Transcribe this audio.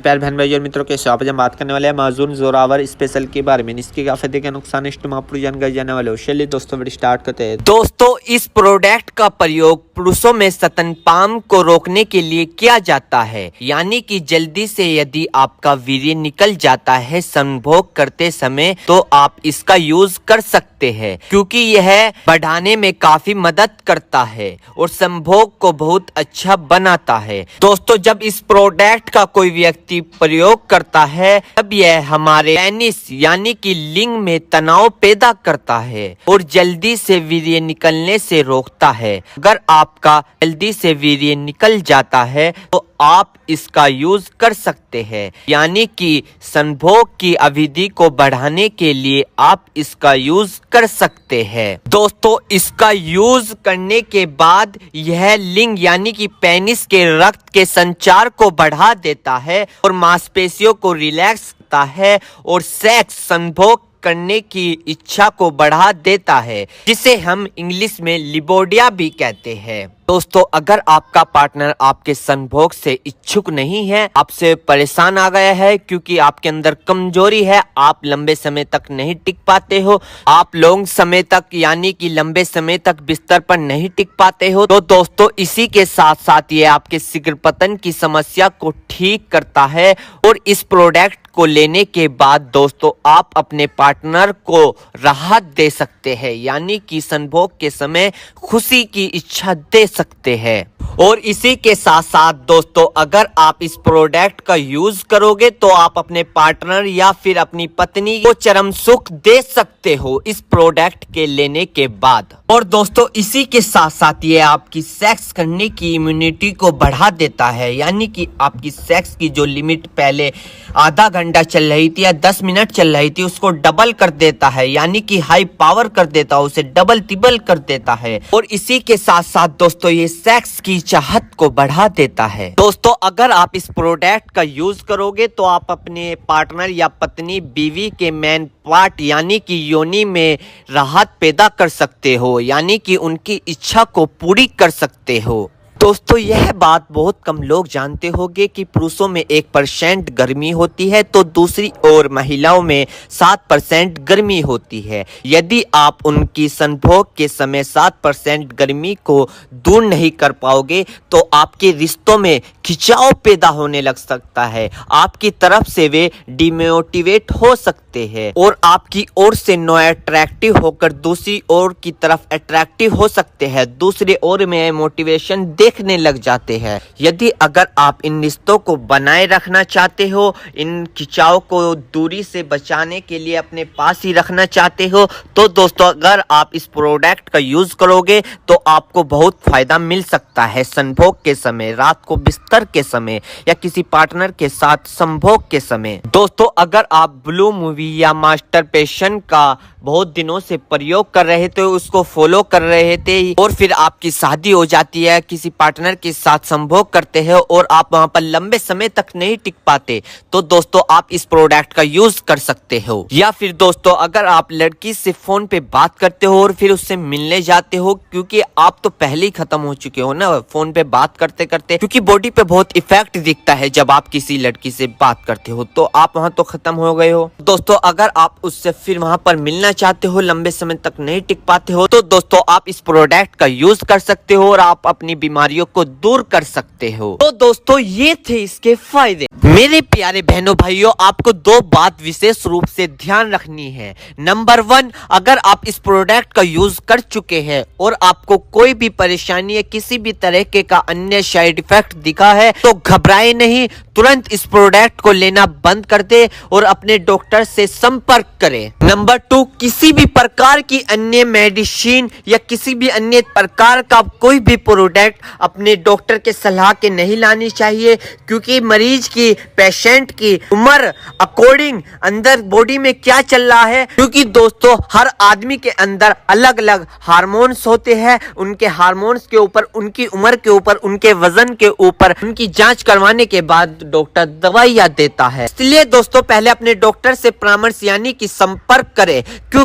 प्यार बहन भाई और मित्रों, कैसे आप? आज हम बात करने वाले हैं अमेज़न जोरावर स्पेशल के बारे में। इसके क्या फायदे क्या नुकसान है, आप पूरी जानकारी जानने वाले हो। चलिए दोस्तों वीडियो स्टार्ट करते हैं। दोस्तों, इस प्रोडक्ट का प्रयोग पुरुषों में स्तनपान को रोकने के लिए किया जाता है, यानी कि जल्दी से यदि आपका वीर्य निकल जाता है संभोग करते समय, तो आप इसका यूज कर सकते हैं, क्योंकि यह बढ़ाने में काफी मदद करता है और संभोग को बहुत अच्छा बनाता है। दोस्तों, जब इस प्रोडक्ट का कोई व्यक्ति प्रयोग करता है तब यह हमारे पेनिस यानी कि लिंग में तनाव पैदा करता है और जल्दी से वीर्य निकलने से रोकता है। अगर आपका जल्दी से वीर्य निकल जाता है तो आप इसका यूज कर सकते हैं, यानी कि संभोग की अवधि को बढ़ाने के लिए आप इसका यूज कर सकते हैं। दोस्तों, इसका यूज करने के बाद यह लिंग यानी कि पेनिस के रक्त के संचार को बढ़ा देता है और मांसपेशियों को रिलैक्स करता है और सेक्स संभोग करने की इच्छा को बढ़ा देता है, जिसे हम इंग्लिश में लिबोडिया भी कहते हैं। दोस्तों, अगर आपका पार्टनर आपके संभोग से इच्छुक नहीं है, आपसे परेशान आ गया है क्योंकि आपके अंदर कमजोरी है, आप लंबे समय तक नहीं टिक पाते हो, आप लॉन्ग समय तक यानी कि लंबे समय तक बिस्तर पर नहीं टिक पाते हो, तो दोस्तों इसी के साथ साथ ये आपके शीघ्र पतन की समस्या को ठीक करता है। और इस प्रोडक्ट को लेने के बाद दोस्तों आप अपने पार्टनर को राहत दे सकते हैं, यानी कि संभोग के समय खुशी की इच्छा दे सकते हैं। और इसी के साथ साथ दोस्तों, अगर आप इस प्रोडक्ट का यूज करोगे तो आप अपने पार्टनर या फिर अपनी पत्नी को चरम सुख दे सकते हो इस प्रोडक्ट के लेने के बाद। और दोस्तों, इसी के साथ साथ ये आपकी सेक्स करने की इम्यूनिटी को बढ़ा देता है, यानी कि आपकी सेक्स की जो लिमिट पहले आधा घंटा चल रही थी या 10 मिनट चल रही थी, उसको डबल कर देता है, यानी कि हाई पावर कर देता है, उसे डबल तिबल कर देता है। और इसी के साथ साथ दोस्तों ये सेक्स की चाहत को बढ़ा देता है। दोस्तों, अगर आप इस प्रोडक्ट का यूज करोगे तो आप अपने पार्टनर या पत्नी बीवी के मेन पार्ट यानी कि योनि में राहत पैदा कर सकते हो, यानी कि उनकी इच्छा को पूरी कर सकते हो। दोस्तों, यह बात बहुत कम लोग जानते होंगे कि पुरुषों में 1% गर्मी होती है तो दूसरी ओर महिलाओं में 7% गर्मी होती है। यदि आप उनकी संभोग के समय 7% गर्मी को दूर नहीं कर पाओगे तो आपके रिश्तों में खिंचाव पैदा होने लग सकता है, आपकी तरफ से वे डिमोटिवेट हो सकते हैं और आपकी ओर से नो अट्रैक्टिव होकर दूसरी ओर की तरफ अट्रैक्टिव हो सकते हैं, दूसरे ओर में मोटिवेशन देखने लग जाते हैं। यदि अगर आप इन रिश्तों को बनाए रखना चाहते हो, इन खिंचाव को दूरी से बचाने के लिए अपने पास ही रखना चाहते हो, तो दोस्तों अगर आप इस प्रोडक्ट का यूज करोगे तो आपको बहुत फायदा मिल सकता है संभोग के समय, रात को बिस्तर के समय या किसी पार्टनर के साथ संभोग के समय। दोस्तों, अगर आप ब्लू मूवी या मास्टरबेशन का बहुत दिनों से प्रयोग कर रहे थे, उसको फॉलो कर रहे थे और फिर आपकी शादी हो जाती है, किसी पार्टनर के साथ संभोग करते हैं और आप वहां पर लंबे समय तक नहीं टिक पाते, तो दोस्तों आप इस प्रोडक्ट का यूज कर सकते हो। या फिर दोस्तों, अगर आप लड़की से फोन पे बात करते हो और फिर उससे मिलने जाते हो, क्योंकि आप तो पहले ही खत्म हो चुके हो ना फोन पे बात करते करते, क्योंकि बॉडी पे बहुत इफेक्ट दिखता है जब आप किसी लड़की से बात करते हो, तो आप वहां तो खत्म हो गए हो। दोस्तों, अगर आप उससे फिर वहां पर मिलना चाहते हो, लंबे समय तक नहीं टिक पाते हो, तो दोस्तों आप इस प्रोडक्ट का यूज कर सकते हो और आप अपनी बीमारियों को दूर कर सकते हो। तो दोस्तों, ये थे इसके फायदे। मेरे प्यारे बहनों भाइयों, आपको 2 बात विशेष रूप से ध्यान रखनी है। नंबर 1, अगर आप इस प्रोडक्ट का यूज कर चुके हैं और आपको कोई भी परेशानी या किसी भी तरह का अन्य साइड इफेक्ट दिखा है तो घबराए नहीं, तुरंत इस प्रोडक्ट को लेना बंद कर दे और अपने डॉक्टर से संपर्क करें। नंबर 2, किसी भी प्रकार की अन्य मेडिसिन या किसी भी अन्य प्रकार का कोई भी प्रोडक्ट अपने डॉक्टर के सलाह के नहीं लानी चाहिए, क्योंकि मरीज की, पेशेंट की उम्र अकॉर्डिंग अंदर बॉडी में क्या चल रहा है, क्योंकि दोस्तों हर आदमी के अंदर अलग अलग हार्मोन्स होते हैं, उनके हार्मोन्स के ऊपर, उनकी उम्र के ऊपर, उनके वजन के ऊपर उनकी जांच करवाने के बाद डॉक्टर दवाइयां देता है। इसलिए दोस्तों पहले अपने डॉक्टर से परामर्श यानी कि संपर्क करें, क्यों